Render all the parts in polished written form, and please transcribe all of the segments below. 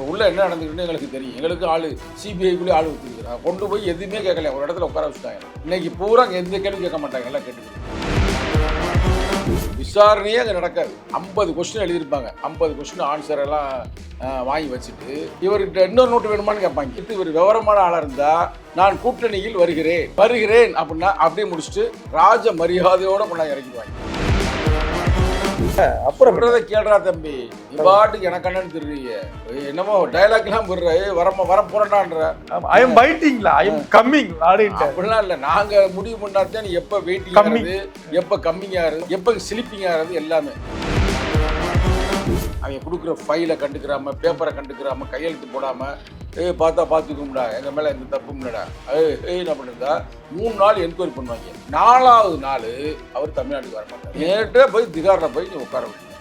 உள்ள என்ன நடந்துக்கிட்டுன்னு எங்களுக்கு தெரியும். எங்களுக்கு ஆள் சிபிஐக்குள்ளே ஆள் வச்சுருக்குறாங்க. கொண்டு போய் எதுவுமே கேட்கல, ஒரு இடத்துல உட்கார வச்சுட்டாங்க. இன்னைக்கு பூரா எந்த கேள்வி கேட்க மாட்டாங்க, எல்லாம் கேட்டுக்கிட்டு விசாரணையே அங்கே நடக்காது. 50 கொஸ்டின் எழுதியிருப்பாங்க. 50 கொஸ்டின் ஆன்சர் எல்லாம் வாங்கி வச்சுட்டு இவர்கிட்ட இன்னொரு நோட்டு வேணுமான்னு கேட்பாங்க. இவர் விவரமான ஆளாக இருந்தால் நான் கூட்டணியில் வருகிறேன் அப்படின்னா அப்படியே முடிச்சுட்டு ராஜ மரியாதையோட கொண்டாந்து இறக்கிடுவாங்க. அப்புறம் கேள்றா தம்பி, பாட்டுக்கு எனக்கு அண்ணன் திருறீங்க, என்னமோ டைலாக் எல்லாம் வர போறேன்டான்ற அப்படிலாம் இல்ல. நாங்க முடிவு பண்ணாதான் எப்ப வெயிட்டிங் ஆகுது, எப்ப கம்மிங் ஆகுது, எப்ப ஸ்லிப்பிங் ஆகுது எல்லாமே. அவங்க கொடுக்குற ஃபைலை கண்டுக்கிறாம, பேப்பரை கண்டுக்கிறாம, கையெழுத்து போடாம பார்த்தா பார்த்துக்கும்டா, எங்க மேல எந்த தப்பும் இல்லடா என்ன பண்ணிருந்தா 3 நாள் என்கொயரி பண்ணுவாங்க. 4வது நாள் அவர் தமிழ்நாட்டுக்கு வர மாட்டார். நேரே போய் திகாரில் போய் நீ உட்கார வைக்கணும்.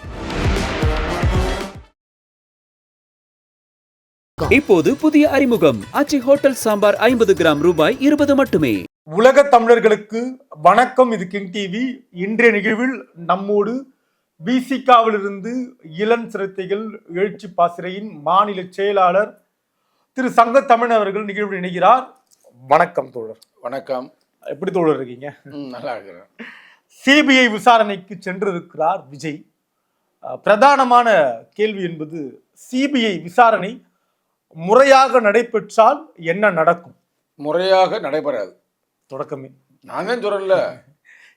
இப்போது புதிய அறிமுகம் ஆச்சி ஹோட்டல் சாம்பார் 50 கிராம் ரூபாய் 20 மட்டுமே. உலக தமிழர்களுக்கு வணக்கம். இது கிங் டிவி. இன்றைய நிகழ்வில் நம்மோடு பிசிகாவிலிருந்து இளம் சிறுத்தைகள் எழுச்சி பாசறையின் மாநில செயலாளர் திரு சங்க தமிழன் அவர்கள் நிகழ்வில் இணைகிறார். வணக்கம் தோழர். வணக்கம். எப்படி தோழர் இருக்கீங்க? நல்லா இருக்கிறேன். சிபிஐ விசாரணைக்கு சென்றிருக்கிறார் விஜய். பிரதானமான கேள்வி என்பது, சிபிஐ விசாரணை முறையாக நடைபெற்றால் என்ன நடக்கும்? முறையாக நடைபெறாது. தொடக்கமே நான் தான் சொல்றேன்ல.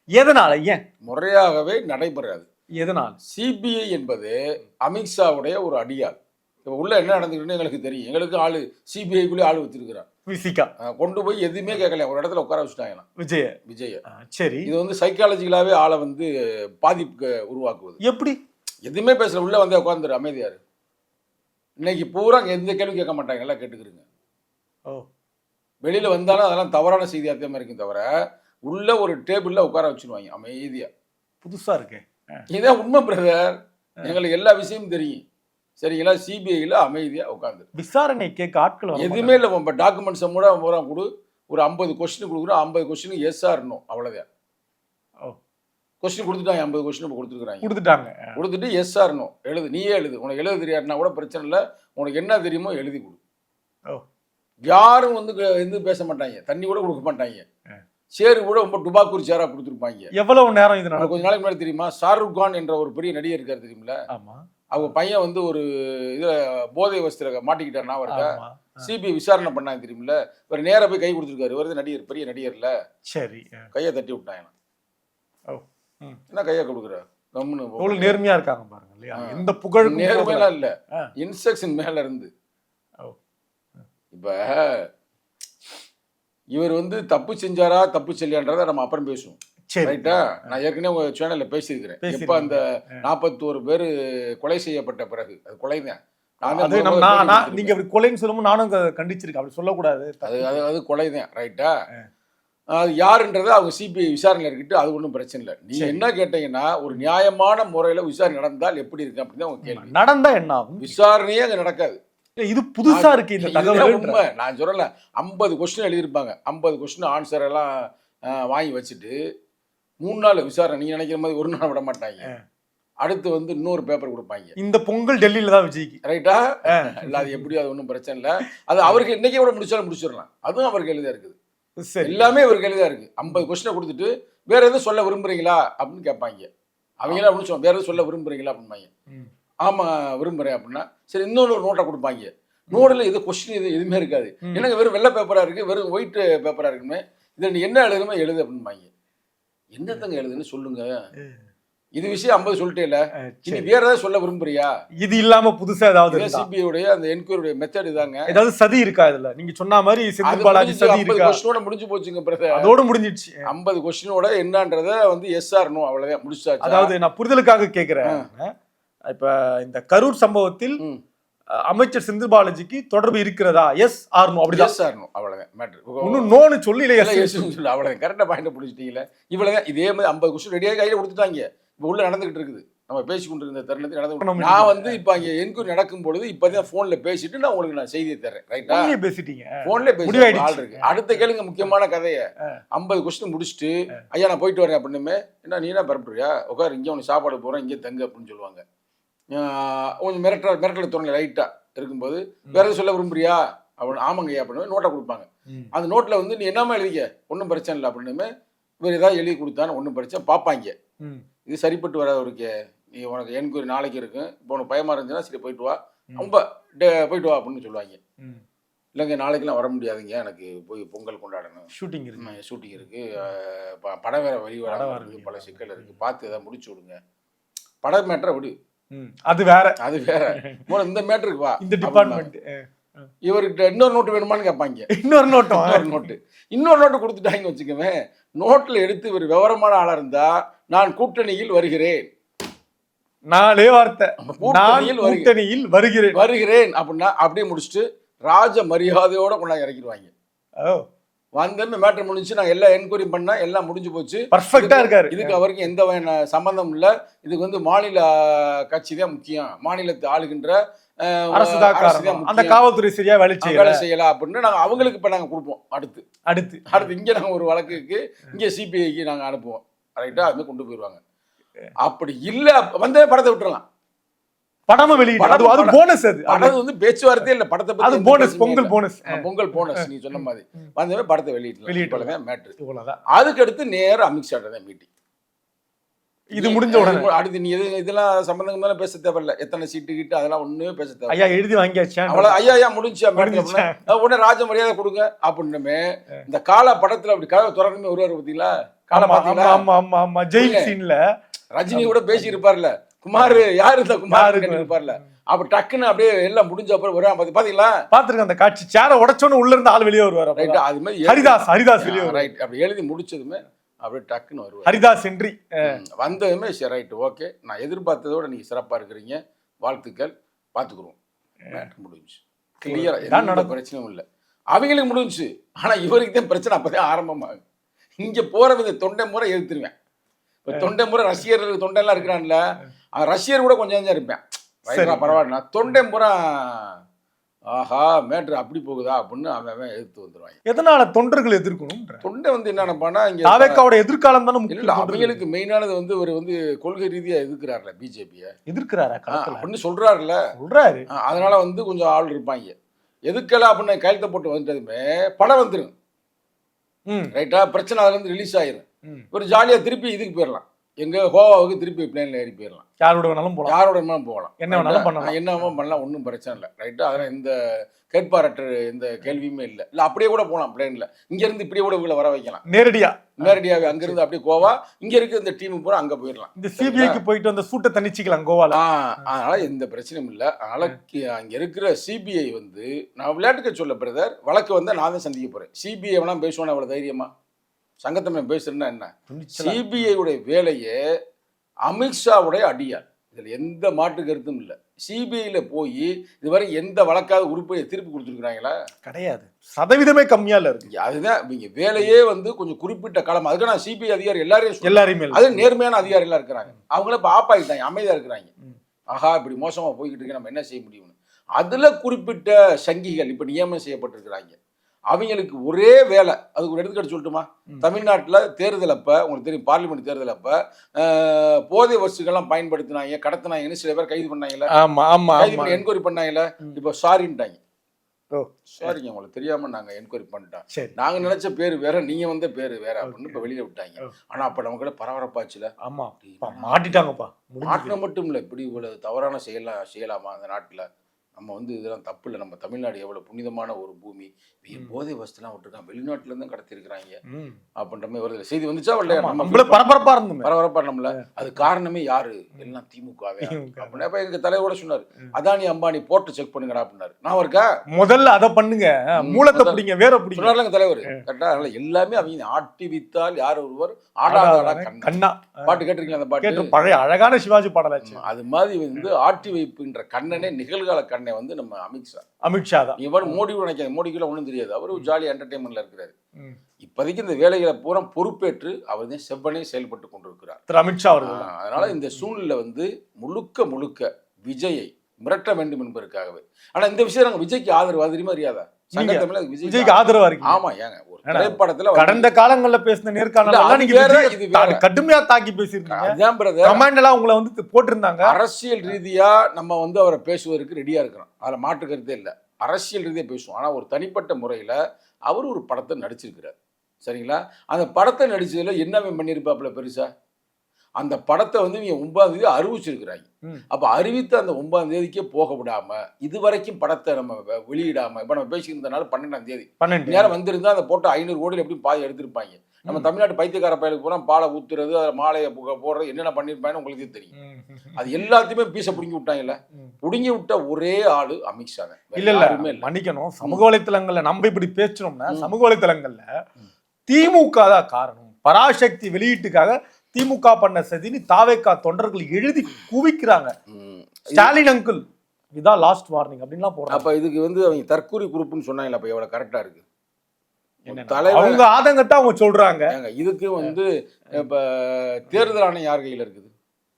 எதனால? ஏன் முறையாகவே நடைபெறாது? எதனால்? சிபிஐ என்பது அமித்ஷாவுடைய ஒரு அடியாள். இப்போ உள்ள என்ன நடந்துக்கிட்டுன்னு எங்களுக்கு தெரியும். எங்களுக்கு ஆள் சிபிஐக்குள்ளே ஆள் வச்சிருக்கிறான். விசிகா கொண்டு போய் எதுவுமே கேட்கல, ஒரு இடத்துல உட்கார வச்சுட்டாங்க விஜய. சரி, இது வந்து சைக்காலஜிக்கலாவே ஆளை வந்து பாதிப்பு உருவாக்குவது. எப்படி? எதுவுமே பேசல, உள்ள வந்து உட்காந்துரு அமைதியாரு. இன்னைக்கு பூரா எந்த கேள்வி கேட்க மாட்டாங்க, எல்லாம் கேட்டுக்கிறீங்க. வெளியில வந்தாலும் அதெல்லாம் தவறான செய்தி அத்தியமா இருக்கும் தவிர, உள்ள ஒரு டேபிள்ல உட்கார வச்சுருவாங்க அமைதியா. புதுசா இருக்கு. இதான் உண்மை பிரதர். எங்களுக்கு எல்லா விஷயமும் தெரியும். சரிங்களா? சிபிஐல அமைதியா உட்காந்து விசாரணை கேட்க ஆட்கள் எதுவுமே இல்லை. இப்போ டாக்குமெண்ட்ஸை கூட கொடு, ஒரு 50 கொஸ்டின் கொடுக்குறோம். 50 கொஸ்டினுக்கு எஸ்ஆ இருக்கணும், அவ்வளோதான். கொஸ்டின் கொடுத்துட்டாங்க, 50 கொஸ்டின் இப்போ கொடுத்துட்டு எஸ்ஆ இருக்கணும். நீயே எழுது. உனக்கு எழுத தெரியாதுன்னா கூட பிரச்சனை இல்லை, உனக்கு என்ன தெரியுமோ எழுதி கொடு. யாரும் வந்து பேச மாட்டாங்க, தண்ணி கூட கொடுக்க மாட்டாங்க. சேரு கூட ரொம்ப டுபாக்கூர் சேரா கொடுத்துருப்பாங்க. எவ்வளவு நேரம் இது? கொஞ்ச நாளைக்கு முன்னாடி தெரியுமா, ஷாருக் கான் என்ற ஒரு பெரிய நடிகர் இருக்காரு தெரியுமில்ல? அவங்க பையன் வந்து ஒரு இதுல போதை வசத்துல மாட்டிக்கிட்டார். நான் இருக்கா, சிபிஐ விசாரணை பண்ணாங்க தெரியுமில்ல? இவர் நேரா போய் கை கொடுத்துருக்காரு. வருது நடிகர், பெரிய நடிகர்ல. சரி, கையை தட்டி விட்டாங்க. என்ன கையை கொடுக்குற? கம்முன்னு நேர்மையா இருக்காங்க பாருங்க இல்லையா? இந்த புகழ் நேர்மையெல்லாம் இல்ல, இன்ஸ்ட்ரக்ஷன் மேல இருந்து. இப்ப இவர் வந்து தப்பு செஞ்சாரா தப்பு செய்யலையான்றதை நம்ம அப்புறம் பேசுவோம். ரைட்டா? நான் ஏற்கனவே உங்க சேனல்ல பேசியிருக்கிறேன். இப்ப அந்த 41 பேர் கொலை செய்யப்பட்ட பிறகு, அது கொலைதான். நீங்க கொலைன்னு சொல்லும்போது நானும் கண்டிச்சிருக்கேன். அப்படி சொல்லக்கூடாது, அது கொலைதான். ரைட்டா? அது யாருன்றதை அவங்க சிபிஐ விசாரணை இருக்கிட்டு, அது ஒன்றும் பிரச்சனை இல்லை. நீங்க என்ன கேட்டீங்கன்னா, ஒரு நியாயமான முறையில விசாரணை நடந்தால் எப்படி இருக்கு அப்படின்னு அவங்க கேள்வி. நடந்தா என்ன ஆகும்? விசாரணையே அங்க நடக்காது. இது புதுசா இருக்கு இந்த தகவல். உண்மை நான் சொல்லல. 50 கொஸ்டின் எழுதியிருப்பாங்க. 50 கொஸ்டின் ஆன்சர் எல்லாம் வாங்கி வச்சுட்டு 3 நாள் விசாரணை. நீங்க நினைக்கிற மாதிரி ஒரு நாள் விட மாட்டாங்க. அடுத்து வந்து இன்னொரு பேப்பர் கொடுப்பாங்க. இந்த பொங்கல் டெல்லியில தான் விஜய்க்கு. ரைட்டா? இல்ல அது எப்படியும் அது ஒன்றும் பிரச்சனை இல்லை. அது அவருக்கு இன்னைக்கே கூட முடிச்சிடலாம். அதுவும் அவருக்கு எளிதா இருக்குது. எல்லாமே இவருக்கு எளிதா இருக்கு. 50 கொஸ்டினை கொடுத்துட்டு வேற எதுவும் சொல்ல விரும்புறீங்களா அப்படின்னு கேட்பாங்க. அவங்களா முடிச்சோம், வேற எதுவும் சொல்ல விரும்புறீங்களா அப்படின்பாங்க. ஆமா விரும்புறேன் அப்படின்னா சரி, இன்னொரு நோட்டை கொடுப்பாங்க. நோட்டில் எது கொஸ்டின் எதுவுமே இருக்காது. எனக்கு வெறும் வெள்ளை பேப்பரா இருக்கு, வெறும் ஒயிட் பேப்பரா இருக்குமே, இதில் நீ என்ன எழுதுமே எழுது அப்படின்பாங்க. என்னத்தங்க எழுதுன்னு சொல்லுங்க. இது விஷயம் 50 சொல்லிட்டே இல்ல, நீ வேற ஏதாவது சொல்ல விரும்புறியா? இது இல்லாம புதுசா ஏதாவது சிபிஐ அந்த என்கொயரி மெத்தட் இதாங்க. ஏதாவது சதி இருக்கா இதுல? நீங்க சொன்ன மாதிரி செந்தில் பாலாஜி சதி இருக்கா? 50 கொஸ்டினோட முடிஞ்சு போச்சுங்க பிரதர். அதோட முடிஞ்சிடுச்சு. 50 கொஸ்டினோட என்னன்றத வந்து எஸ்ஆர் நோ, அவ்வளவுதான், முடிச்சாச்சு. அதாவது நான் புரிதலுக்காக கேட்கிறேன். இப்ப இந்த கரூர் சம்பவத்தில் அமைச்சர் செந்தில் பாலாஜிக்கு தொடர்பு இருக்கிறதா? Yes or no? அப்படி எஸ் ஆர் நோ, அவ்வளவுதான் மேட்டர். இன்னும் நோன்னு சொல்லி இல்ல, எஸ் சொல்லு, அவ்வளவுதான். கரெக்டா பாயிண்ட் பிடிச்சிட்டீங்களே. இவ்வளவுதான். இதே மாதிரி 50 கொஸ்டின் ரெடியாக கையில கொடுத்துட்டாங்க. இப்போ உள்ள நடந்துகிட்டு இருக்குது. நம்ம பேசிக்கொண்டு இருந்த தருணத்தில் நடந்து, நான் வந்து இப்போ அங்கே என்கொயரி நடக்கும் பொழுது இப்போதான் ஃபோன்ல பேசிட்டு நான் உங்களுக்கு நான் செய்தியை தர்றேன். ரைட்டா? பேசிட்டீங்க, ஃபோன்ல பேசி ஆள் இருக்கு. அடுத்த கேளுங்க முக்கியமான கதையை. 50 கொஸ்டின் முடிச்சுட்டு ஐயா நான் போயிட்டு வரேன் அப்படின்னுமே, என்ன நீ என்ன பரப்புறியா, உட்கார், இங்கே உனக்கு சாப்பாடு போகிறேன், இங்கே தங்கு அப்படின்னு சொல்லுவாங்க. கொஞ்சம் மிரட்டல் தோணல லைட்டா. இருக்கும்போது வேற எதுவும் சொல்ல விரும்புறியா அப்படின்னு ஆமாங்கய்யா அப்படின்னு நோட்டை கொடுப்பாங்க. அந்த நோட்டில் வந்து நீ என்னமா எழுதிக்க ஒன்றும் பிரச்சனை இல்லை அப்படின்னு இவர் ஏதாவது எழுதி கொடுத்தான்னு ஒன்றும் பிரச்சனை பார்ப்பாங்க. இது சரிப்பட்டு வராது இருக்கே, நீ உனக்கு என்கொயரி நாளைக்கு இருக்கு, இப்போ உனக்கு பயமா இருந்துச்சுன்னா சரி போயிட்டு வா, ரொம்ப போயிட்டு வா அப்படின்னு சொல்லுவாங்க. இல்லைங்க நாளைக்கெல்லாம் வர முடியாதுங்க, எனக்கு போய் பொங்கல் கொண்டாடணும், ஷூட்டிங் இருக்கு, படம் வேற வெளிவர இருக்குது, பல சிக்கல் இருக்கு, பார்த்து எதாவது முடிச்சு விடுங்க. படம் மேட்டரை விடு, அது வேற இந்த மேட்டருக்கு வா. இந்த டிபார்ட்மெண்ட் இவர்கிட்ட இன்னொரு நோட்டு வேணுமான்னு கேட்பாங்க. இன்னொரு நோட்டு கொடுத்துட்டாங்க வச்சுக்கோங்க. நோட்டில் எடுத்து இவர் விவரமான ஆளா இருந்தா நான் கூட்டணியில் வருகிறேன், 4 வார்த்தை, கூட்டணியில் வருகிறேன் அப்படின்னா அப்படியே முடிச்சுட்டு ராஜ மரியாதையோட கொண்டாந்து இறக்கிடுவாங்க. வந்தேன்னு மேட்டர் முடிஞ்சு நான் எல்லா என்கொயரி பண்ணா எல்லாம் முடிஞ்சு போச்சு, பர்ஃபெக்ட்டா இருக்காரு. இதுக்கு அவருக்கு எந்த சம்பந்தம் இல்லை, இதுக்கு வந்து மாநில கட்சி தான் முக்கியம், மாநிலத்தை ஆளுகின்ற அந்த காவல்துறை சரியா வேலை செய்யல அப்படின்னு நாங்க அவங்களுக்கு இப்ப நாங்க கொடுப்போம். அடுத்து இங்க நாங்க ஒரு வழக்குக்கு இங்க சிபிஐக்கு நாங்க அனுப்புவோம். ரைட்டா, அதுமாதிரி கொண்டு போயிருவாங்க. அப்படி இல்ல வந்தே படத்தை விட்டுறலாம், படமும் வெளியிட்டு அது போனஸ். அது வந்து பேச்சுவார்த்தையே இல்ல, படத்தை பத்தி அது போனஸ், பொங்கல் போனஸ் நீ சொன்ன மாதிரி வந்தவே படத்தை வெளியிட்டு மேட்ரு. அதுக்கு அடுத்து நேர அமித்ஷா தான் மீட்டிங். இது முடிஞ்ச உடனே அடுத்து நீ இதெல்லாம் சம்பந்தம் மேல பேச தேவையில்ல, எத்தனை சீட்டு கிட்ட அதெல்லாம் ஒண்ணுமே பேச தேவை. ஐயா எழுதி வாங்கியாச்சா, அவ்வளவு ஐயா முடிஞ்சா உடனே ராஜ மரியாதை கொடுங்க அப்படின்னுமே. இந்த கால படத்துல அப்படி கதவை திறக்கணுமே வருவாரு பார்த்தீங்களா, கால பாத்தீங்களா ஜெயில் சீன்ல ரஜினி கூட பேசி இருப்பார்ல, குமார் யாரு இந்த குமார் இருப்பார்ல, அப்ப டக்குன்னு அப்படியே எல்லாம் முடிஞ்ச அப்புறம் வருவான் பாத்தீங்களா, பாத்துருக்க அந்த காட்சி. சேர உடைச்சோன்னு உள்ள இருந்து ஆள் வெளியே வருவாரு. ரைட், அது மாதிரி ஹரிதாஸ் வெளியே ரைட், அப்படி எழுதி முடிச்சதுமே அப்படியே டக்குன்னு வருவார் ஹரிதாஸ் என்ட்ரி. வந்ததுமே சரி ரைட் ஓகே, நான் எதிர்பார்த்ததோட நீங்க சிறப்பா இருக்கிறீங்க, வாழ்த்துக்கள், பாத்துக்குருவோம், முடிஞ்சு கிளியரா எந்த பிரச்சனையும் இல்லை. அவங்களுக்கு முடிஞ்சு. ஆனா இவருக்கு தான் பிரச்சனை அப்பதான் ஆரம்பமாகும். இங்க போறவங்க தொண்டை முறை எதிர்த்துருவேன். இப்போ தொண்டை முறை ரஷ்யர்கள் தொண்டைலாம் இருக்கிறான்ல, ரஷ்யர் கூட கொஞ்சம் இருப்பேன் பரவாயில்ல, தொண்டை முறை ஆஹா மேட்ரு அப்படி போகுதா அப்படின்னு அவன் எதிர்த்து வந்துருவாங்க. எதனால தொண்டர்கள் எதிர்க்கணும்? தொண்டை வந்து என்ன நினைப்பானா, இங்க தாவேக்காவோட எதிர்காலம் தானே முக்கியம். அவங்களுக்கு மெயினானது வந்து இவர் வந்து கொள்கை ரீதியா எதிர்க்கிறாருல, பிஜேபியை எதிர்க்கிறாரா அப்படின்னு சொல்றாரு. அதனால வந்து கொஞ்சம் ஆள் இருப்பாங்க. எதுக்கல அப்படின்னு கையெழுத்த போட்டு வந்துட்டதுமே படம் வந்துடும். ரைட்டா, பிரச்சனை அதுல இருந்து ரிலீஸ் ஆயிரும். ஒரு ஜாலியா திருப்பி இதுக்கு போயிடலாம், எங்க கோவாவுக்கு திருப்பி பிளேன்ல ஏறி போயிடலாம், யாரோட வேணாலும் போகலாம், என்ன வேணாலும் பண்ணலாம், ஒன்றும் பிரச்சனை இல்லை. ரைட்டா, அதெல்லாம் இந்த கேட்பாரற்ற எந்த கேள்வியுமே இல்லை. இல்லை அப்படியே கூட போகலாம் பிளேன்ல, இங்க இருந்து இப்படியே கூட உங்களை வர வைக்கலாம் நேரடியாவே அங்க இருந்து அப்படியே கோவா, இங்க இருக்க இந்த டீம் பூரா அங்க போயிடலாம். இந்த சிபிஐக்கு போயிட்டு அந்த சூட்டை தனிச்சிக்கலாம் கோவால. அதனால எந்த பிரச்சனையும் இல்லை. அதனால அங்க இருக்கிற சிபிஐ வந்து நான் விளையாட்டுக்க சொல்ல பிரதர், வழக்கு வந்து நான் தான் சந்திக்க போறேன். சிபிஐ வேணா பேசுவானா அவ்வளவு தைரியமா? சங்கத்தமே பேசுறேன்னா என்ன? சிபிஐ உடைய வேலையே அமித்ஷாவுடைய அடியார், இதுல எந்த மாற்று கருத்தும் இல்லை. சிபிஐல போய் இதுவரை எந்த வழக்காவது உறுப்பை திருப்பி கொடுத்துருக்காங்களா? கிடையாது, சதவீதமே கம்மியா இருக்கு. அதுதான் இவங்க வேலையே வந்து கொஞ்சம் குறிப்பிட்ட காலம். அதுக்கு நான் சிபிஐ அதிகாரி எல்லாரையுமே அது நேர்மையான அதிகாரி எல்லாம் இருக்கிறாங்க, அவங்கள இப்ப ஆப் ஆகிட்டாங்க, அமைதியா இருக்கிறாங்க. ஆஹா இப்படி மோசமா போய்கிட்டு இருக்கு, நம்ம என்ன செய்ய முடியும்னு. அதுல குறிப்பிட்ட சங்கிகள் இப்ப நியமனம் செய்யப்பட்டிருக்கிறாங்க. அவங்களுக்கு ஒரே வேலை, அதுக்கு ஒரு எடுத்துக்காட்டு சொல்லட்டுமா? தமிழ்நாட்டில் தேர்தல் அப்ப உங்களுக்கு தெரியும், பார்லிமெண்ட் தேர்தல் அப்ப போதை வஸ்துக்கள்லாம் பயன்படுத்தினாங்க, கடத்தினாங்கன்னு சில பேர் கைது பண்ணாங்கல்ல, கைது பண்ணி என்கொயரி பண்ணாங்கல்ல. இப்போ சாரின்ட்டாங்க. சாரிங்க உங்களுக்கு தெரியாம நாங்க என்கொயரி பண்ணிட்டோம், நாங்க நினைச்ச பேரு வேற, நீங்க வந்த பேரு வேற அப்படின்னு இப்ப வெளியில விட்டாங்க. ஆனா அப்ப நமக்கு பரபரப்பாச்சுல, மாட்டிட்டாங்கப்பா. மாட்டின மட்டும் இல்ல, இப்படி இவ்வளவு தவறான செய்யலாமா அந்த நாட்டுல? நம்ம வந்து இதெல்லாம் தப்பு இல்லை, நம்ம தமிழ்நாடு எவ்வளவு புனிதமான ஒரு பூமி, போதை வசதிலாம் விட்டுருக்கான், வெளிநாட்டுல இருந்து கடத்திருக்கிறாங்க அப்படின்ற மாதிரி வருது. செய்தி வந்துச்சா பரபரப்பா இருந்தோம், பரபரப்பா நம்மள. அது காரணமே யாரு? எல்லாம் திமுகவே அப்படின்னா எங்க தலைவரோட சொன்னாரு, அதானி அம்பானி போர்ட்டை செக் பண்ணுங்கடா அப்படின்னாரு. நான் இருக்கா முதல்ல அதை பண்ணுங்க, மூலத்தை பிடிங்க, வேற சொன்னார்லங்க தலைவர். கரெக்டா, அதனால எல்லாமே அவங்க ஆட்டி வித்தால் யார் ஒருவர் ஆடாதாடா கண்ணா பாட்டு கேட்டிருக்கீங்க, அந்த பாட்டு பழைய அழகான சிவாஜி பாடலாச்சு. அது மாதிரி வந்து ஆட்டி வைப்புன்ற கண்ணனே நிகழ்கால கண்ணை வந்து நம்ம அமித்ஷா தான். இவர் மோடி நினைக்காது, மோடிக்குள்ள ஒன்றும் தெரியாது, அவரு ஜாலி என்டர்டைன்மெண்ட்ல இருக்கிறாரு. இப்போதைக்கு இந்த வேலைகளை பூரா பொறுப்பேற்று அவர் தான் செவ்வனே செயல்பட்டு கொண்டிருக்கிறார் திரு அமித்ஷா அவர்கள். அதனால இந்த சூழ்நிலை வந்து முழுக்க விஜயை மிரட்ட வேண்டும் என்பதற்காகவே. ஆனா இந்த விஷயம் நாங்க விஜய்க்கு ஆதரவு தெரியுமா அறியாதா? சங்கத்தமிழ்ல விஜய்க்கு ஆதரவா இருக்கு. ஆமா ஏங்க ஒரு திரைப்படத்துல கடந்த காலங்கள்ல பேசின நேர்காணல் நீங்க கடுமையா தாக்கி பேசிருக்கீங்க. கமெண்ட் எல்லாம் உங்களை வந்து போட்டிருந்தாங்க. அரசியல் ரீதியா நம்ம வந்து அவரை பேசுவதற்கு ரெடியா இருக்கிறோம், அதுல மாற்று கருத்தே இல்லை. அரசியல் ரீதியா பேசுவோம். ஆனா ஒரு தனிப்பட்ட முறையில அவர் ஒரு படத்தை நடிச்சிருக்கிறார், சரிங்களா? அந்த படத்தை நடிச்சதுல என்ன பண்ணியிருப்பாப்புல பெருசா? அந்த படத்தை வந்து நீங்க 9ஆம் தேதி அறிவிச்சிருக்கிறாங்க. அப்ப அறிவித்த அந்த 9ஆம் தேதிக்கே போக விடாம இதுவரைக்கும் படத்தை நம்ம வெளியிடாம இப்ப நம்ம பேசியிருந்தனால 12ஆம் தேதி நேரம் வந்திருந்தா அந்த போட்ட 500 கோடியில் எப்படி பாதி எடுத்திருப்பாங்க. நம்ம தமிழ்நாட்டு பைத்தியக்கார பயலுக்கு போனா பாலை ஊத்துறது, அதில் மாலையை போடுறது, என்னென்ன பண்ணிருப்பாங்கன்னு உங்களுக்கு தெரியும். அது எல்லாத்தையுமே பீச புடுங்கி விட்டாங்கல்ல. புடுங்கி விட்ட ஒரே ஆளு அமித்ஷா. இல்ல இல்ல மன்னிக்கணும், சமூக வலைத்தளங்கள்ல நம்ம இப்படி பேசணும்னா சமூக வலைத்தளங்கள்ல திமுக தான் காரணம், பராசக்தி வெளியீட்டுக்காக திமுக பண்ண சதினி தாவேக்கா தொண்டர்கள் எழுதி குவிக்கிறாங்க. ஸ்டாலின் அங்கிள் இதான் லாஸ்ட் வார்னிங் அப்படின்லாம் போறாங்க. அப்ப இதுக்கு வந்து அவங்க தற்கூரி குரூப்னு சொன்னாங்கல்ல, அப்ப எவ்வளவு கரெக்டா இருக்கு. அவங்க ஆதங்கத்தை அவங்க சொல்றாங்க. இதுக்கு வந்து இப்ப தேர்தல் ஆணையம் யார் கையில இருக்குது?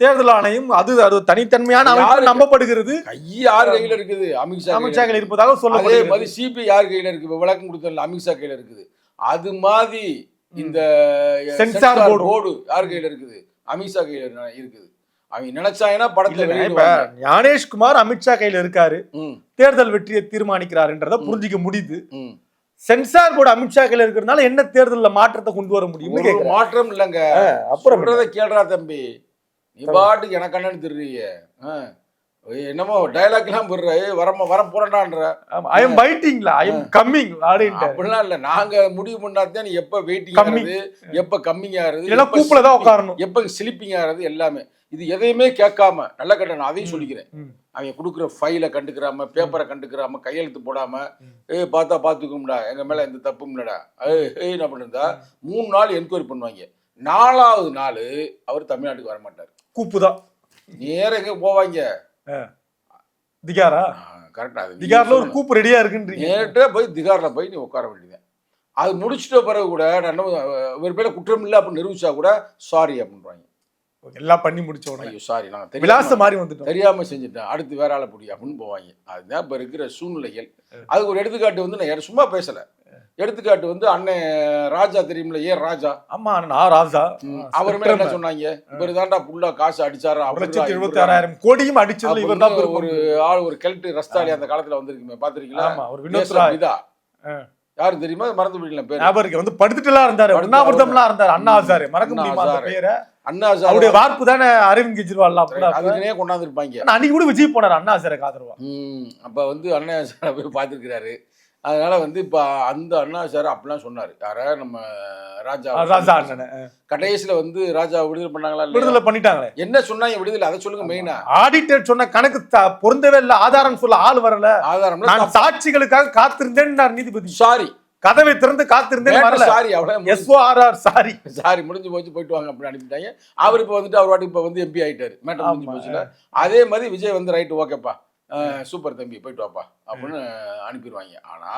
தேர்தல் ஆணையம் அது தனித்தன்மையான அமைப்பு நம்பப்படுகிறது. யார் கையில இருக்குது? அமித்ஷா கையில இருப்பதாக சொல்லப்படுகிறது. மாதிரி சிபி யார் கையில இருக்கு? விளக்கம் கொடுத்தல அமித்ஷா கையில இருக்குது. அது மாதிரி இந்த சென்சார் போர்டு யார் கையில இருக்குது? அமித்ஷா கையில இருக்குது. அவங்க நினைச்சாங்கன்னா படத்துல ஞானேஷ்குமார் அமித்ஷா கையில இருக்காரு, தேர்தல் வெற்றியை தீர்மானிக்கிறாருன்றத புரிஞ்சிக்க முடியுது. சென்சார் போர்டு அமித்ஷா கையில இருக்கிறதுனால என்ன தேர்தலில் மாற்றத்தை கொண்டு வர முடியும்? மாற்றம் இல்லைங்க. அப்புறம் கேள்றா தம்பி, நீ பாட்டுக்கு எனக்கு அண்ணன் திருறிய என்னமோ டைலாக் எல்லாம் போடுற, வர போறேன்டான்ற. ஐ எம் வெயிட்டிங்ல, ஐ எம் கம்மிங் அப்படிலாம் இல்ல. நாங்க முடிவு பண்ணாதான் நீ எப்ப வெயிட்டிங் ஆகுது, எப்ப கம்மிங் ஆகுது, கூப்பில தான் உட்காரணும், எப்ப ஸ்லிப்பிங் ஆகுது, எல்லாமே இது எதையுமே கேட்காம நல்ல கட்ட. நான் அதையும் சொல்லிக்கிறேன், அவங்க கொடுக்குற ஃபைலை கண்டுக்கிறாம, பேப்பரை கண்டுக்கிறாம, கையெழுத்து போடாம, பார்த்தா பார்த்துக்கும்டா, எங்க மேல எந்த தப்பும் இல்லடா என்ன பண்ணிருந்தா 3 நாள் என்கொயரி பண்ணுவாங்க. 4ஆவது நாள் அவர் தமிழ்நாட்டுக்கு வர மாட்டார். கூப்புதான் நேர எங்க போவாங்க? திகாரா? கரெக்டா, திகார்ல ஒரு கூப்பு ரெடியா இருக்குன்றீங்க. நேரே போய் திகார்ல போய் நீ உட்கார வேண்டியது. அது முடிச்சிட்ட பிறகு கூட ஒரு பேர குற்றம் இல்லை அப்படின்னு நிரூபிச்சா கூட சாரி அப்படின்றாங்க. எல்லாம் பண்ணி முடிச்ச உடனே ஐயோ சாரி, நாங்கள் விலாச மாதிரி வந்துட்டோம், தெரியாம செஞ்சுட்டேன், அடுத்து வேற ஆளை பிடி அப்படின்னு போவாங்க. அதுதான் இப்போ இருக்கிற சூழ்நிலைகள். அதுக்கு ஒரு எடுத்துக்காட்டு வந்து நான் சும்மா பேசல. எடுத்துக்காட்டு வந்து அண்ணன் ராஜா தெரியுமில்ல, ஏன் ராஜா? ஆமா நான் ராஜா. அவர் மேல என்ன சொன்னாங்க? இவர் தான்டா புல்லா காசு அடிச்சாரு, 1,76,000 கோடியும் அடிச்சது இவர் தான். ஒரு ஆள் ஒரு கெல்ட் ரஸ்தாலி அந்த காலத்துல வந்திருக்குமே, பாத்துருக்கீங்களா? ஒரு வினோத்ரா யாரு தெரியுமா? மறந்து போயிடலாம் பேர். அவருக்கு வந்து படுத்துட்டுலாம் இருந்தாரு, உண்ணாவிரதம்லாம் இருந்தாரு. அண்ணா ஹசாரே, மறக்க முடியுமா அந்த பேரை? அண்ணா ஹசாரே அவருடைய வார்ப்பு தானே அரவிந்த் கெஜ்ரிவால் அதுக்குனே கொண்டாந்து இருப்பாங்க. அன்னைக்கு கூட விஜய் போனார் அண்ணா ஹசாரேக்கு ஆதரவா. அப்ப வந்து அண்ணா ஹசாரே போய் பார்த்துருக்கிறாரு. அதனால வந்து இப்ப அந்த அண்ணா ஹசாரே அப்படிலாம் சொன்னாரு. யார நம்ம ராஜா அண்ணன் கடைசியில வந்து ராஜா விடுதலை பண்ணாங்களா? விடுதலை பண்ணிட்டாங்களே. என்ன சொன்னாங்க விடுதலை? அதை சொல்லுங்க. மெயினா ஆடிட்டர் சொன்ன கணக்கு பொருந்தவே இல்லை, ஆதாரம் சொல்ல ஆள் வரல, ஆதாரம் நான் சாட்சிகளுக்காக காத்திருந்தேன் நீதிபதி. சாரி, கதவை திறந்து காத்திருந்தேன் வரல, சாரி அவ்வளவு SORR சாரி சாரி முடிஞ்சு போச்சு, போயிட்டு வாங்க அப்படின்னு அனுப்பிட்டாங்க. அவர் இப்போ வந்துட்டு அவர் வாட்டி இப்போ வந்து MP ஆயிட்டாரு, மேட்டர் முடிஞ்சு போச்சுல. அதே மாதிரி விஜய் வந்து ரைட்டு ஓகேப்பா சூப்பர் தம்பி போயிட்டு வாப்பா அப்படின்னு அனுப்பிடுவாங்க. ஆனா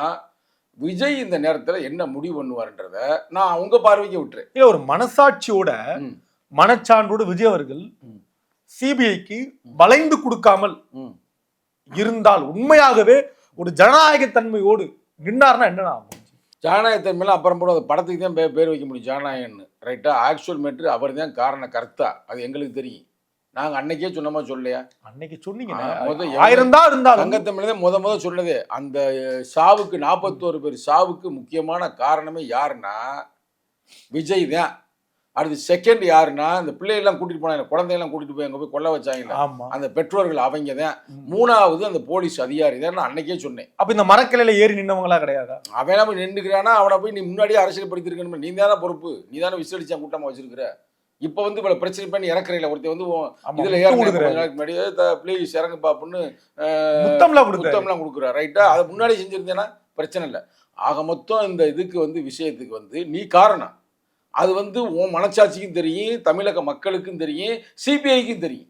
விஜய் இந்த நேரத்துல என்ன முடிவு பண்ணுவார்ன்றத நான் உங்க பார்வைக்கு விட்டுறேன். இல்ல ஒரு மனசாட்சியோட மனச்சான்றோடு விஜய் அவர்கள் CBIக்கு வளைந்து கொடுக்காமல் இருந்தால் உண்மையாகவே ஒரு ஜனநாயக தன்மையோடு நின்னார்னா என்ன ஆகும்? ஜனநாயகத்தன்மையில அப்புறம் போட படத்துக்கு தான் பேர் வைக்க முடியும் ஜனநாயகன்னு, ரைட்டா? ஆக்சுவல் மேட்ரு அவர் தான் காரண கர்த்தா, அது எங்களுக்கு தெரியும். நாங்க அன்னைக்கே சொன்னமா சொல்லலையா? அன்னைக்கு சொன்னீங்க 1000 தான் இருந்தாலும் சங்கத்தமிழ்ல முத சொன்னது அந்த சாவுக்கு 41 பேர் சாவுக்கு முக்கியமான காரணமே யாருன்னா விஜய் தான். அடுத்து செகண்ட் யாருன்னா இந்த பிள்ளையெல்லாம் கூட்டிட்டு போனாங்க, குழந்தையெல்லாம் கூட்டிட்டு போய் அங்க போய் கொல்ல வச்சாங்க அந்த பெற்றோர்கள், அவங்க தான். 3வது அந்த போலீஸ் அதிகாரி தான். நான் அன்னைக்கே சொன்னேன். அப்ப இந்த மரக்கிளையில ஏறி நின்னவங்களா கிடையாது. அவன் போய் நின்றுக்கிறானா, அவனை போய் நீ முன்னாடியே அரசியல் படுத்திருக்கணும், நீ தானே பொறுப்பு, நீ தானே விசிலடிச்சா கூட்டமா வச்சிருக்கிற. இப்ப வந்து இவ்வளவு பிரச்சனை பண்ணி இறக்குறையில ஒருத்தர் வந்து இதுல முன்னாடி பிளீஸ் இறங்குப்பா அப்படின்னு முத்தம்லாம் கொடுக்குற, ரைட்டா? அதை முன்னாடி செஞ்சிருந்தேன்னா பிரச்சனை இல்லை. ஆக மொத்தம் இந்த இதுக்கு வந்து விஷயத்துக்கு வந்து நீ காரணம். அது வந்து உன் மனச்சாட்சிக்கும் தெரியும், தமிழக மக்களுக்கும் தெரியும், CBIக்கும் தெரியும்.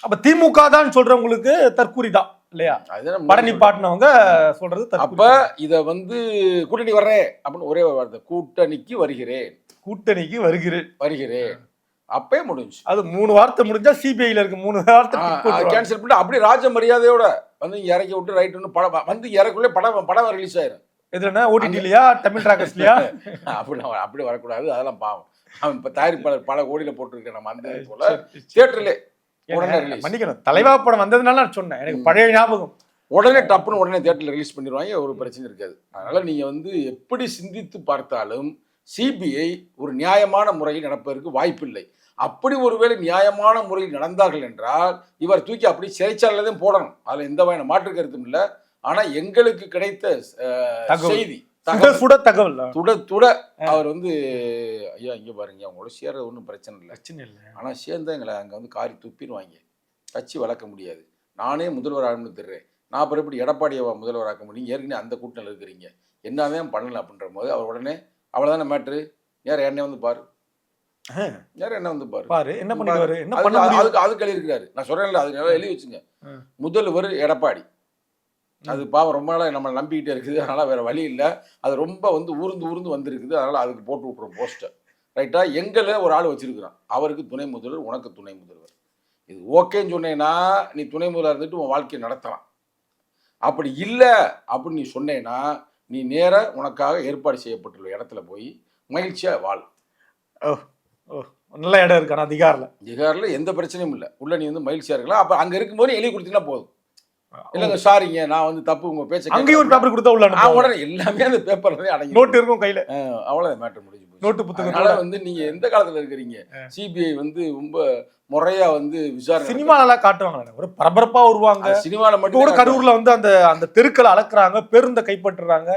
அப்ப திமுக தான் சொல்றவங்களுக்கு தற்கூரி தான் இல்லையா? படனி பாட்டினவங்க சொல்றது. அப்ப இத வந்து கூட்டணி வர்றேன் அப்படின்னு ஒரே வார்த்தை, கூட்டணிக்கு வருகிறேன், கூட்டணிக்கு வருகிறேன். அப்பயே முடிஞ்சு. அது 3 வார்த்தை முடிஞ்சா சிபிஐல இருக்கு 3 வார்த்தை கேன்சல் பண்ணிட்டு அப்படியே ராஜ மரியாதையோட வந்து இங்க இறக்கி விட்டு ரைட்டு படம் வந்து இறக்குள்ளே படம் ரிலீஸ் ஆயிரும். எதுனா ஓடிடிலையா தமிழ் டிராக்கர்ஸ்லயா? அப்படி வரக்கூடாது, அதெல்லாம் பாவம். அவன் இப்ப தயாரிப்பாளர் பல கோடியில போட்டிருக்கேன். நம்ம அந்த போல தியேட்டர்ல உடனே ரிலீஸ். மன்னிக்கணும், தலைவா படம் வந்ததுனால நான் சொன்னேன், எனக்கு பழைய ஞாபகம். உடனே டப்புன்னு உடனே தியேட்டர்ல ரிலீஸ் பண்ணிடுவாங்க, ஒரு பிரச்சனை இருக்காது. அதனால நீங்க வந்து எப்படி சிந்தித்து பார்த்தாலும் சிபிஐ ஒரு நியாயமான முறையில் நடப்பதற்கு வாய்ப்பில்லை. அப்படி ஒருவேளை நியாயமான முறையில் நடந்தார்கள் என்றால் இவர் தூக்கி அப்படி சிறைச்சாலையில தான் போடணும். அதுல எந்த வகையான மாற்று கருத்தும் இல்லை. ஆனா எங்களுக்கு கிடைத்த செய்தி தகவல் துட அவர் வந்து ஐயா இங்க பாருங்க, அவங்களோட சேர்றது ஒன்றும் பிரச்சனை இல்லை, ஆனா சேர்ந்தா எங்களை அங்க வந்து காரி துப்பிடுவாங்க, கட்சி வளர்க்க முடியாது, நானே முதல்வர் ஆகணும்னு தெரிறேன், நான் அப்புறம் எப்படி எடப்பாடியை முதல்வராக்க முடியும், ஏற்கனவே அந்த கூட்டணியில் இருக்கிறீங்க, என்னதான் பண்ணல அப்படின்ற போது அவர் உடனே அவ்வளவுதானே மேட்ரு, யார் என்ன வந்து பாரு, யார் என்ன வந்து பாரு என்ன பண்ணுவாரு, அதுக்கு எழுதி இருக்கிறாரு. நான் சொல்றேன்ல, அது நல்லா எழுதி வச்சுங்க. முதல்வர் எடப்பாடி, அது பாவம் ரொம்ப நாளாக நம்ம நம்பிக்கிட்டே இருக்குது, அதனால வேற வழி இல்லை, அது ரொம்ப வந்து ஊர்ந்து வந்திருக்குது, அதனால அதுக்கு போட்டு விட்டுறோம் போஸ்டர், ரைட்டா. எங்களை ஒரு ஆள் வச்சிருக்கிறான், அவருக்கு துணை முதல்வர், உனக்கு துணை முதல்வர், இது ஓகேன்னு சொன்னேன்னா நீ துணை முதல்வர் இருந்துட்டு உன் வாழ்க்கையை நடத்தலாம். அப்படி இல்லை அப்படின்னு நீ சொன்னேன்னா நீ நேர உனக்காக ஏற்பாடு செய்யப்பட்டுள்ள இடத்துல போய் மகிழ்ச்சியா வாழ். நல்ல இடம் இருக்கான திகாரில் எந்த பிரச்சனையும் இல்லை, உள்ள நீ வந்து மகிழ்ச்சியா இருக்கலாம். அப்ப அங்க இருக்கும்போது எழுதி கொடுத்தீங்கன்னா போதும். இல்லங்க சாரிங்க, நான் வந்து தப்பு, உங்க பேச்ச அங்கேயும் ஒரு பேப்பர் கொடுத்தா உள்ள உடனே எல்லாமே அந்த பேப்பர்ல அடங்கி நோட்டு இருக்கும் கையில, அவ்வளவுதான் மேட்டர் முடிஞ்சு போச்சு. நோட்டு புத்தகத்தால வந்து நீங்க எந்த காலத்துல இருக்கிறீங்க? சிபிஐ வந்து ரொம்ப முறையா வந்து விசாரணை, சினிமாலாம் காட்டுவாங்க, ஒரு பரபரப்பா வருவாங்க. சினிமால மட்டும் ஒரு கரூர்ல வந்து அந்த தெருக்களை அளக்குறாங்க, பேருந்தை கைப்பற்றுறாங்க,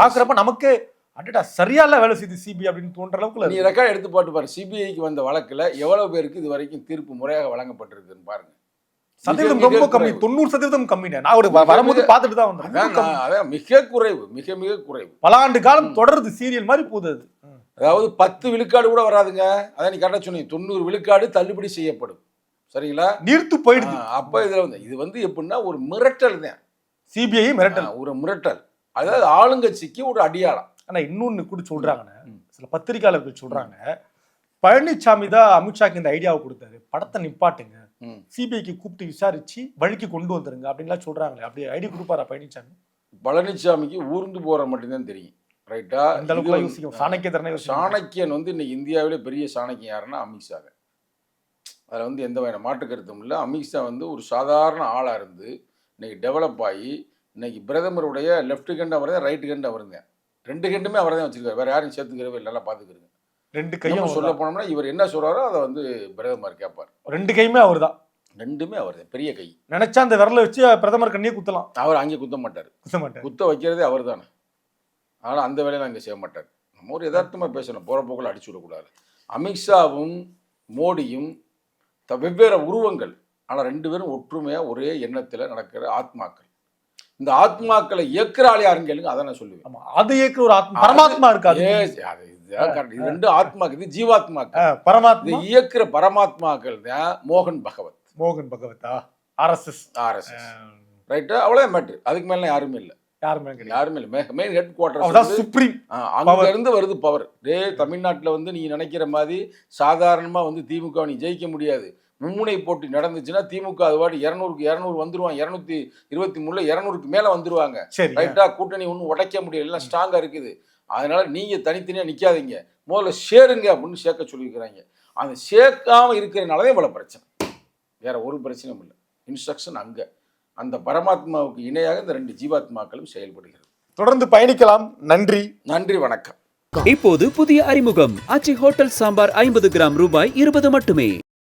பாக்குறப்ப நமக்கு அடடா சரியால வேலை செய்து சிபிஐ அப்படின்னு தோன்ற அளவுக்கு. நீ ரெக்கார்ட் எடுத்து போட்டு பாரு, சிபிஐக்கு வந்த வழக்குல எவ்வளவு பேருக்கு இது வரைக்கும் தீர்ப்பு முறையாக வழங்கப்பட்டிருக்குன்னு பாருங்க. சதவீதம் ரொம்ப கம்மி, 90% கம்மி. நான் ஒரு வரும்போது பார்த்துட்டு தான் வந்தேன். அதான் மிக குறைவு, மிக மிக குறைவு. பல ஆண்டு காலம் தொடருது, சீரியல் மாதிரி போகுது. அதாவது 10 விழுக்காடு கூட வராதுங்க. அதான் நீ கரெக்டா சொன்னீங்க, 90 விழுக்காடு தள்ளுபடி செய்யப்படும். சரிங்களா, நீர்த்து போயிடுது. அப்ப இது வந்து எப்படின்னா ஒரு மிரட்டல் தான், சிபிஐ மிரட்டல், ஒரு மிரட்டல். அதாவது ஆளுங்கட்சிக்கு ஒரு அடியாளம். ஆனா இன்னொன்னு கூட சொல்றாங்க, சில பத்திரிகையாளர்கள் சொல்றாங்க, பழனிசாமி தான் அமித்ஷாக்கு இந்த ஐடியாவை கொடுத்தாரு, படத்தை நிப்பாட்டுங்க, சிபிஐக்கு கூப்பிட்டு விசாரிச்சு வழிக்கு கொண்டு வந்துருங்க அப்படின்லாம் சொல்றாங்களே. அப்படி ஐடியா கொடுப்பாரா பழனிசாமி? பழனிசாமிக்கு ஊர்ந்து போற மட்டும்தான் தெரியும், ரைட்டா. அந்த அளவுக்கு யோசிக்கும் சாணக்கியன் வந்து இன்னைக்கு இந்தியாவிலே பெரிய சாணக்கியன் யாருன்னா அமித்ஷா. அதில் வந்து எந்த வகையான மாற்று கருத்தும் இல்லை. அமித்ஷா வந்து ஒரு சாதாரண ஆளாக இருந்து இன்னைக்கு டெவலப் ஆகி இன்னைக்கு பிரதமருடைய லெஃப்ட் ஹேண்ட் அவர் தான், ரைட் ஹேண்ட் அவர் தான், 2 ஹேண்டுமே அவர் தான் வச்சிருக்காரு, வேற யாரும் சேர்த்துக்கிறவே இல்லை. நல்லா பார்த்துக்கிறேங்க, 2 கையும் சொல்ல போனோம்னா இவர் என்ன சொல்றாரோ அதை வந்து பிரதமர் கேட்பார். 2 கையுமே அவர் தான், 2மே அவர் தான், பெரிய கை. நினைச்சா அந்த விரலை வச்சு பிரதமர் கண்ணியே குத்தலாம். அவர் அங்கே குத்த மாட்டார், குத்த வைக்கிறதே அவர் தானே. ஆனால் அந்த வேலையை அங்கே செய்ய மாட்டார். நம்ம ஒரு யதார்த்தமாக பேசணும், போகிற போக்கில் அடிச்சு விடக்கூடாது. அமித்ஷாவும் மோடியும் வெவ்வேறு உருவங்கள், ஆனால் 2 பேரும் ஒற்றுமையாக ஒரே எண்ணத்தில் நடக்கிற ஆத்மாக்கள். இந்த ஆத்மாக்களை இயக்குற ஆள் யாருன்னு கேளுங்க, அதான் நான் சொல்லுவேன். அது இயக்குற ஒரு பரமாத்மா இருக்காது, இது 2 ஆத்மாக்கு, இது ஜீவாத்மாக்கள், பரமாத்மா இயக்குற பரமாத்மாக்கள் தான் மோகன் பகவத், RSS ரைட்டா. அவ்வளவுதான் மேட்ரு, அதுக்கு மேல யாருமே இல்லை, யாருமே இல்லை. மெயின் ஹெட் குவார்டர் சுப்ரீம், அங்க இருந்து வருது பவர். தமிழ்நாட்டில் வந்து நீங்க நினைக்கிற மாதிரி சாதாரணமா வந்து திமுக நீ ஜெயிக்க முடியாது. மும்முனை போட்டி நடந்துச்சுன்னா திமுக அதுவாடி 200 வந்துருவாங்க, 223 200க்கு மேல வந்துருவாங்க, ரைட்டா. கூட்டணி ஒன்றும் உடைக்க முடியல, எல்லாம் ஸ்ட்ராங்கா இருக்குது. அதனால நீங்க தனித்தனியா நிக்காதீங்க, முதல்ல சேருங்க அப்படின்னு சேர்க்க சொல்லியிருக்கிறாங்க. அந்த சேர்க்காம இருக்கிறதுனாலதான் இவ்வளவு பிரச்சனை, வேற ஒரு பிரச்சனையும் இல்லை. இன்ஸ்ட்ரக்ஷன் அங்க அந்த பரமாத்மாவுக்கு இணையாக இந்த 2 ஜீவாத்மாக்களும் செயல்படுகிறது. தொடர்ந்து பயணிக்கலாம். நன்றி, வணக்கம். இப்போது புதிய அறிமுகம் ஆச்சி ஹோட்டல் சாம்பார் 50 கிராம் ரூபாய் 20 மட்டுமே.